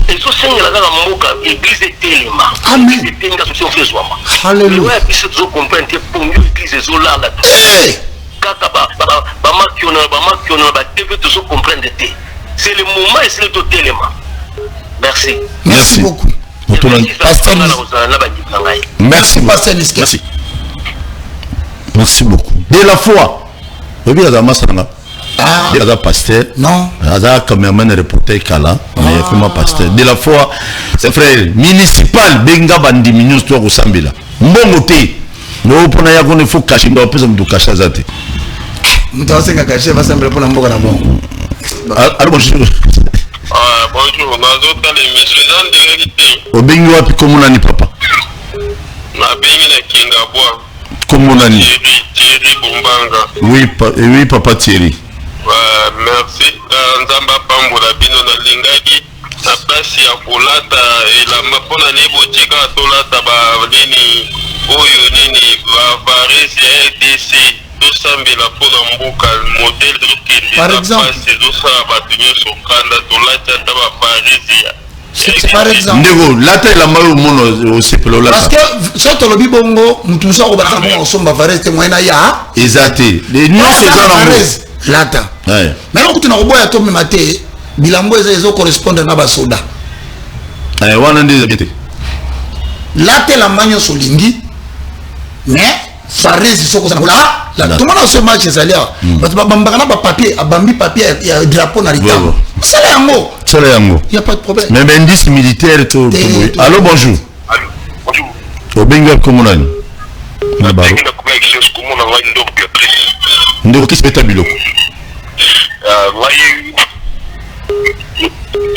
Et biso sengela kaka mboka église etelema. Amen. Etenga socio fezwama. Alléluia. Ouais, biso zo comprendre que pour mieux église ezolala. Kaka ba makiono ba TV toujours comprendre te. C'est le moment et c'est le totelema. Merci. Merci beaucoup. Pasteur. Merci Pasteur Niska. Merci. Merci beaucoup. De la foi. Vous voyez la massana. Ah. Il y a pasteur. Non. Il y a cameraman reporter kala. Mais il y a pasteur. De la foi. C'est frère municipal benga bandi minus toi au Sambila. Mbongo te. No pona ya kone faut cacher ndo pesa mtu kasha zate. Mtawasenga cacher va sembler pour mboka na bongo. Alors bonjour. Bonjour, nazota les messieurs en direct. Obengi wapi komunani papa? Na bengi na Kingabwa. Komunani. Thierry Bumbanga. Oui papa Thierry. Merci. Nzamba pambola bino na lingaki. Na place ya kolata elamba pona nebo tika tolata ba nini oyo nini ba varese RDC dosambela pona mboka modèle de par exemple dosala bato nyonso kanda tolata ta ba varese par exemple ndeko lata elamba oyo mono osepelo lata parce que so tolobi bongo mutu so obata bongo osomba varese te moyena ya ezate les nyonso eza na varese lata mais okuti na koboya to mema te bilambo ezo correspondre na basoda wana nde ezabite late la manyo solingi mais farezi soko sana la tout le monde ce match ezalia parce que bambaka na ba papier abambi papier ya drapeau na ritam c'est yango il y a pas de problème mais indice militaire to allô bonjour bonjour obenga komunani na baro ndo kisipeta biloko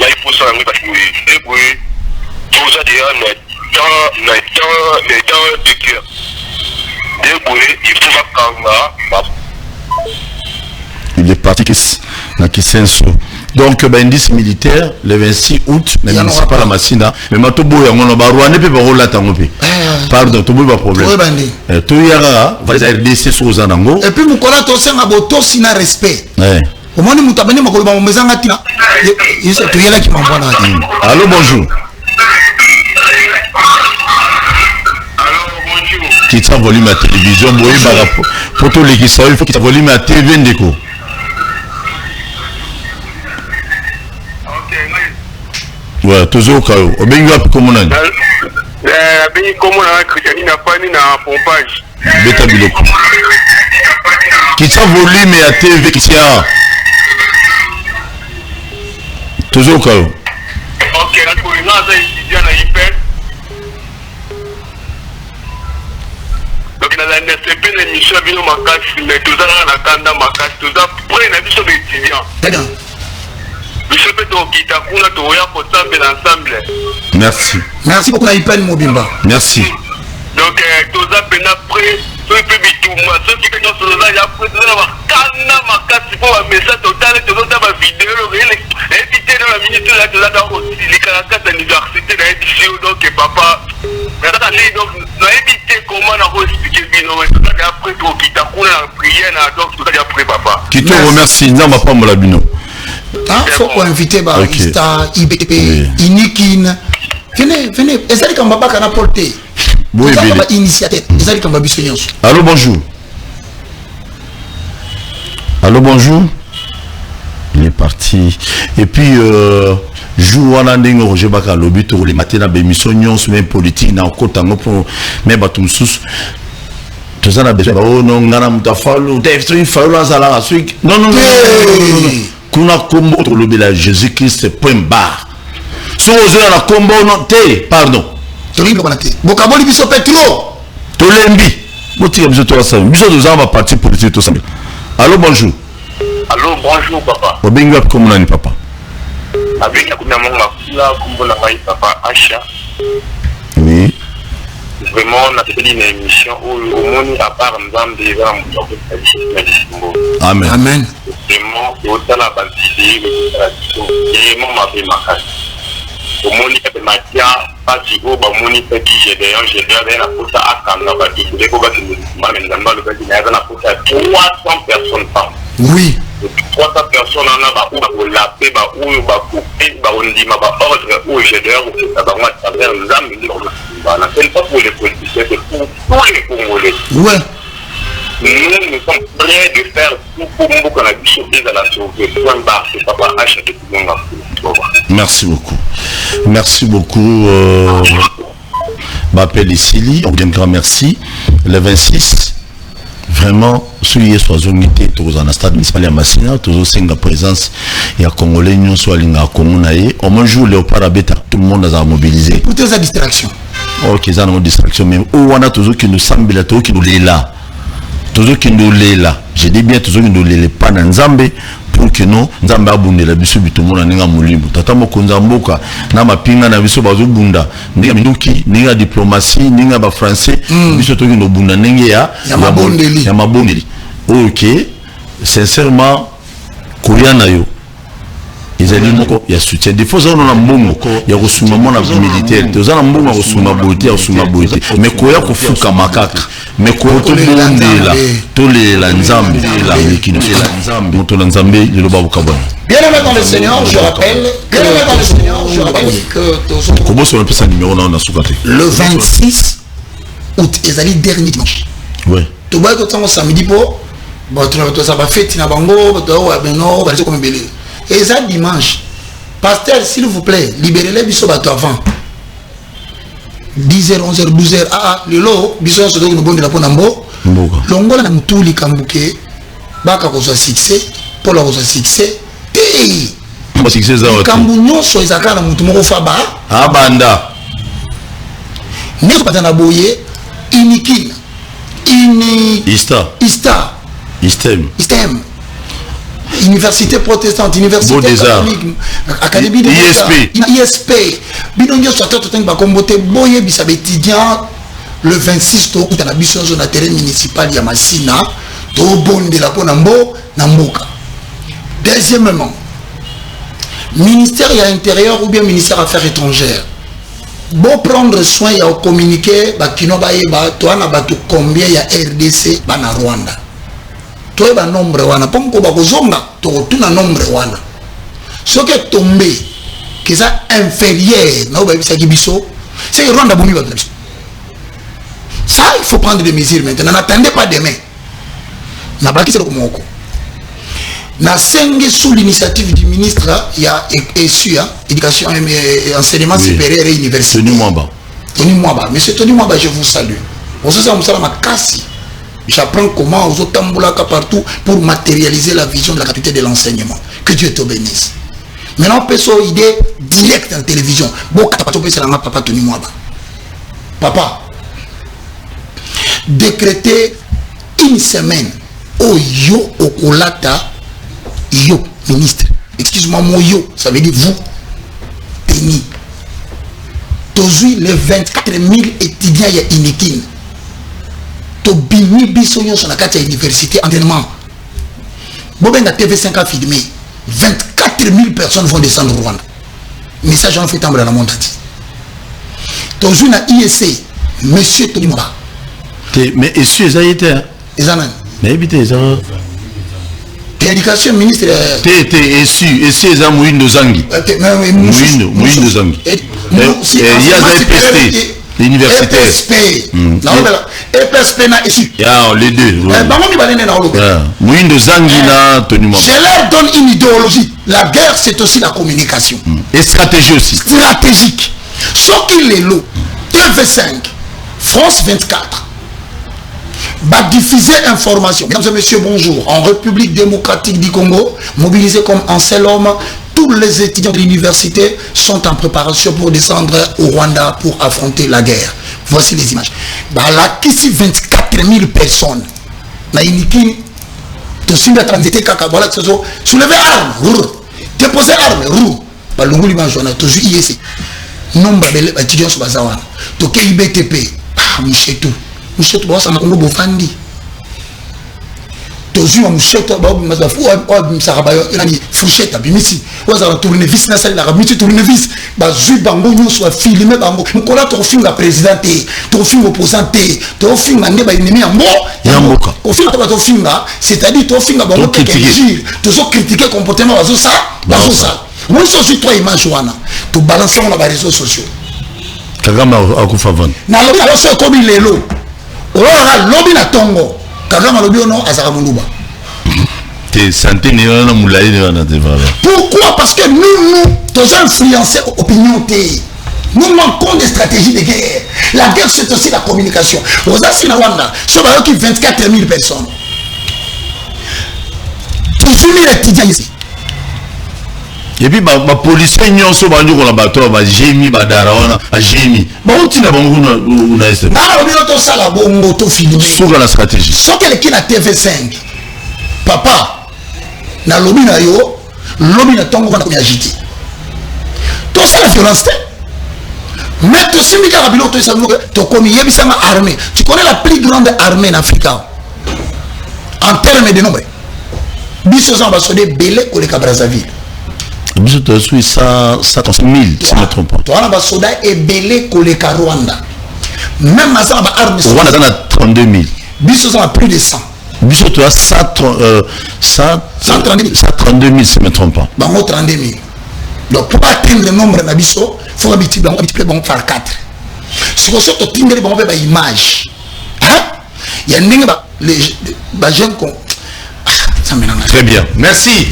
il faut ça parce que tout ça déjà les temps de cœur il faut il est parti na Kisenso donc indice militaire le 26 août na municipal la Massina mais matobo yango na ba Rwanda pe ba rolata ngope pardon to ba problème to yara va les RDC sur zanango et puis mukola to senga boto sina respect omoni mutabani makolo ba mezanga tina yese to yela ki mambwana allô bonjour qui t'a volume à télévision boye ba poto les qui ça il faut qu'il t'a volume à TV ndeko ouais toujours kao obenga komunani bengi komona Christiani na pani na pompage beta biloko qui t'a volume à TV qui t'a toujours kao ok na ko ina za étudiant na IPEN donc na NSP na mission bino makasi mais tout ça na kanda makasi tout ça pour na biso étudiant d'accord merci. Merci beaucoup à Ipen Mobimba. Merci. Donc, tout ça, ben après, ceux qui font sur le live, après, tout ça, ma carte, pour un message total, tout ça, ma vidéo, éviter de la ministre, là, tout ça, aussi, les caractères de l'université, donc, papa, donc, nous éviter comment on a expliqué, tout ça, après, tout, qui t'a coulé en prière, donc, tout ça, après, papa. Qui te remercie, non, ma femme, la bino. Faut qu'on invite Ista, IBP, Inikin. Venez. Ezali comme Baba kana porté. Oui, bien. Initiative. Ezali comme Babi Sonyos. Allô, bonjour. Allô, bonjour. Il est parti. Et puis, jour wana ndenge Roger Baka lobi to le matin na bémission nyonso même politique na kotango pour mais batum sous. Tout ça na besoin. Oh non, ngana mutafalu, t'es falu azala asui. Non. Kuna kombo to lobela Jésus-Christ point barre. So ozela na kombo non te, pardon. To limbi kona te. Bokaboli biso Petro. To lembi. Motika biso to ça. Biso to za ma parti politique to ça. Allô bonjour. Allô bonjour papa. Obenga komona ni papa. Avec la kuna monga kula kombo na mai papa Acha. Oui. Vraiment on a fait une émission où au monde à part Nzambe va Amen. Amen. Vraiment au la basile et mon mari makasi. Au monde et Matia pas si au ba moni petit j'ai d'ailleurs la pota akanga ba tu ko ba tu ma Nzamba le ba na pota 300 personnes par. Oui. 300 personnes en a pour laper, ou couper, ordre, ou général, à travers les âmes, c'est pas pour les politiciens, c'est pour les Congolais. Ouais. Nous sommes prêts de faire tout pour nous qu'on a dit à la sauver. C'est papa H de tout le monde. Merci beaucoup. Merci beaucoup. M'appelle Essili, on vient de grand merci. Le 26, vraiment, celui qui soit unité, tous en stade municipal à Massina, tous aussi en présence, et à Congolais, nous soit à Congonaï. Au moins, jour Léopard Abeta, tout le monde a mobilisé. Pour tes distractions. Ok, ça a une distraction, mais où on a toujours qui nous semble, toujours qui nous l'est là. Toujours qui nous l'est là. Je dis bien, toujours qui nous l'est pas dans Nzambe. Pour que nous, Nzambe abunde la biso bitumo na ninga mulimu. Tata mokonza mboka na mapinga na biso bazo bunda. Ninga minuki, ninga diplomatie, ninga ba français, biso toki no bunda ninga ya mabondeli. Ya mabondeli. OK. Sincèrement, koyana yo. Ezali moko ya soutien. Des fois on a mbongo ya kosuma mona militaire. Tozana mbongo ya kosuma bote ya kosuma bote. Mais koya kofuka makaka. Mais ko to bondela. To la Nzambe la mikino la Nzambe. Moto la Nzambe le ba bukabana. Bien aimé dans le Seigneur, je rappelle que comment ça on appelle ça numéro là on a soukate. Le 26 août, ezali dernier dimanche. Ouais. To ba ko tsango samedi po. Ba to ça va fête na bango, to wa beno, ba comme belé. Et ça dimanche, pasteur, s'il vous plaît, libérez-les biso bato avant 10h, 11h, 12h. Ah, le lot, biso se donne bon de la ponambo. Longola na mutuli kambuke, baka ko so succès, pour la ko so succès. Tei. Ba succès za wote. Kambunyo so izaka na mutu moko faba. Ah banda. Ne ko patana boye, inikin. Istem. Université protestante, université catholique, académie de ISP. Binonyo soit tout un bakombote boye bisa étudiant le 26 août à la mission zone terrain municipal ya Massina to bonde la ponambo na mboka. Deuxièmement, ministère ya intérieur ou bien ministère affaires étrangères. Bon prendre soin ya communiquer ba kino ba yeba to ana batu combien ya RDC ba na Rwanda. Toi ba nombre wana pomko ba kozonga to tuna nombre wana soki tombé que ça inférieur na ba bisa kibiso c'est Rwanda bumi ba biso ça il faut prendre des mesures maintenant n'attendez pas demain na baki c'est komoko na senge sous l'initiative du ministre il y a ESU éducation et enseignement supérieur et université Tony Mwamba monsieur Tony Mwamba je vous salue vous ça musala makasi. J'apprends comment aux autres tamboulaka partout pour matérialiser la vision de la gratuité de l'enseignement. Que Dieu te bénisse. Maintenant, on peut son idée directe en télévision. Bon, papa Tony Mwamba. Papa, décréter une semaine au yo okolata yo ministre. Excuse-moi, mon yo, ça veut dire vous. Teni. Tozui les 24 000 étudiants ya inikin. To bini biso sur la carte université entraînement. Bobenga TV5 a filmé 24 000 personnes vont descendre au Rwanda. Mais ça j'en fais tomber dans la montre. Toujours na ISC monsieur Tony Mwamba. Mais est-ce ça été Ezanan. Mais habité ça. L'éducation ministre est ça Mouindo Zangi. Mouindo Zangi. Il y a des PST. L'université. EPSP na ici. Les deux. Mouindo Zangi na Tony Mwamba. Je leur donne une idéologie. La guerre, c'est aussi la communication. Et stratégie aussi. Stratégique. Ce qu'il est lot. TV5, France 24. Va diffuser information. Mesdames et messieurs, bonjour. En République démocratique du Congo, mobilisés comme un seul homme, tous les étudiants de l'université sont en préparation pour descendre au Rwanda pour affronter la guerre. Voici les images. Bah, là, ici, 24 000 personnes. Na iniki, tu suis la transité kaka, voilà, soulevez armes, déposez armes, bah, l'ongo liban journal, tu suis ici. Nombre d'étudiants sur Bazawan. Tu es IBTP, Mouchetou. Mouchetou, bah, ça m'a Congo Bofandi. tozuma mushota ba mazafu misarabayo nani fourchette abimisi waza tournevis na sala la miti tournevis ba zui bango nyuso filmer bango mukola to finga président to finga opposant to finga ne ba ennemi yamboka au finga to finga c'est-à-dire to finga bango critiquer to critiquer comportement bazo ça moi je suis toi image wana to balancer na ba réseaux sociaux Kagame akufa vendre na lobi na so ko bi lelo ora lobi na tongo Kagame lobi ono azaka muluba te santé ni na mulai ni na te voilà. Pourquoi? Parce que nous tous influencer opinion té. Nous manquons des stratégies de guerre. La guerre c'est aussi la communication. Aux Asina Wanda, sur la qui 24 000 personnes. Tous 000 étudiants ici. Et puis ma policier nyonso bandu ko la bato ba jemi badara wana a jemi ba utina bangu na ese na lo bino to sala bongo to filmer sur la stratégie so quel qui na TV5 papa na lobi na yo lobi na tongo na agité to sala violence mais to simika rabilo to sabu to komi yebisa ma armée. Tu connais la plus grande armée en Afrique en termes de nombre biso za basode belé ko le Brazzaville. Biso to suis 130 000 si me trompe pas. Toi na basoda et belé ko le Rwanda. Même à ça ba armée Rwanda na 32 000. Biso za plus de 100. Biso to 132 000 si me trompe pas. Bango 32 000. Donc pour atteindre le nombre na biso faut multiplier bango par 4. Si vous sortez tindre bango ba image. Hein? Il y a ninga ba jeune con. Très bien. Merci.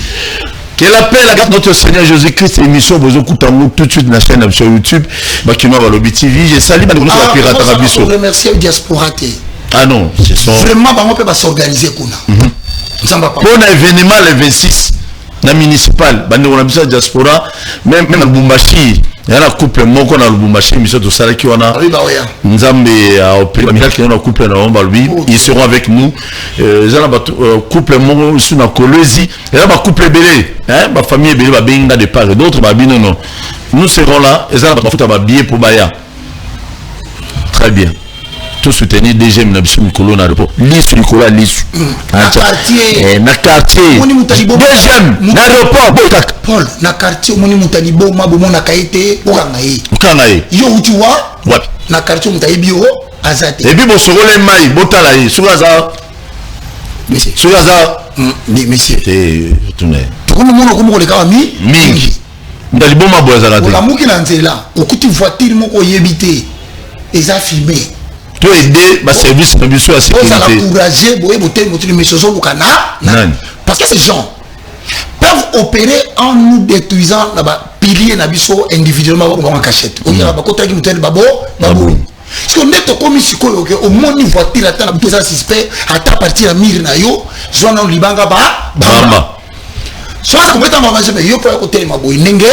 Quel appel à notre Seigneur Jésus-Christ, émission Bozo Koutango tout de suite sur la chaîne sur YouTube, Bakino Valobi TV. Je salue ma la pirate Arabiso. Je remercie le diaspora. Ah non, c'est ça. Vraiment, on peut pas s'organiser comme ça. Pour un événement le 26, la municipale, on a besoin de diaspora, même à Lubumbashi. Il y a un couple moko na Lubumbashi, mission de Salaki wana. Nzambe a opéré miracle na couple na Ombalbi, ils seront avec nous. Il y a un couple moko sur na Kolwezi, il y a un couple belé, hein, ma famille belé ba benga de part, d'autres ba bino non. Nous serons là, ils ont ba futa ba billet pour Baya. Très bien. Tout soutenir deuxième na biso Mikolo na repos. Lisu Nicolas Lisu. Na quartier. Na quartier. Deuxième na repos Botak. Paul na quartier moni mutalibo mabo mona kaite okangaye. Okangaye. Yo utiwa. Ouais. Na quartier mutayibio azate. Et puis bon sorole mai botala yi sukaza. Monsieur. Sukaza. Ni monsieur. Et tourner. Tokomo mona ko le kawa mingi. Ndalibo mabo azalate. La muki na nzela. Okuti voiture moko yebité. Eza filmé. To aider ma service de mission à sécurité. Vous allez encourager boye boter motu mais sozo bukana. Parce que ces gens peuvent opérer en nous détruisant là-bas pilier na biso individuellement en cachette. On ira ba kota ki mutel babo babo. Parce que net comme sikoyo ke au moins voiture ata na biso suspect ata partir à mire na yo zona libanga ba bamba. Soit comme étant maman je yo pour côté maboy nenge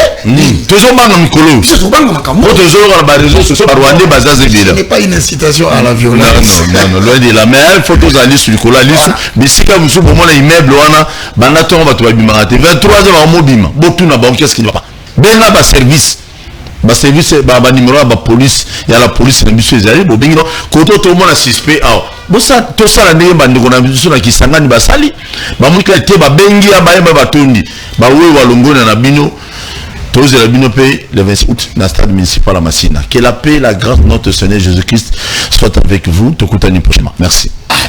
toujours banga mikolo toujours banga makambo toujours dans les réseaux sociaux Rwanda bazaze bila. Ce n'est pas une incitation à la violence. Non loin de la mais photos ali sur Nicolas Lisu bisika musu pour moi immeuble wana bana to ba to bimaka 23h ba mobima botuna ba qu'est-ce qui ne va pas benga ba service ba numéro ba police ya la police na biso ezali bo bengi koto to mona suspect aw bosa to sala ndenge bandeko na biso na kisangani basali ba mulika te ba bengi ya ba batondi ba we walongona na bino toze la bino pe le 20 août na stade municipal à Massina. Que la paix, la grâce de notre Seigneur Jésus-Christ soit avec vous. Tokutani prochainement. Merci. Amen.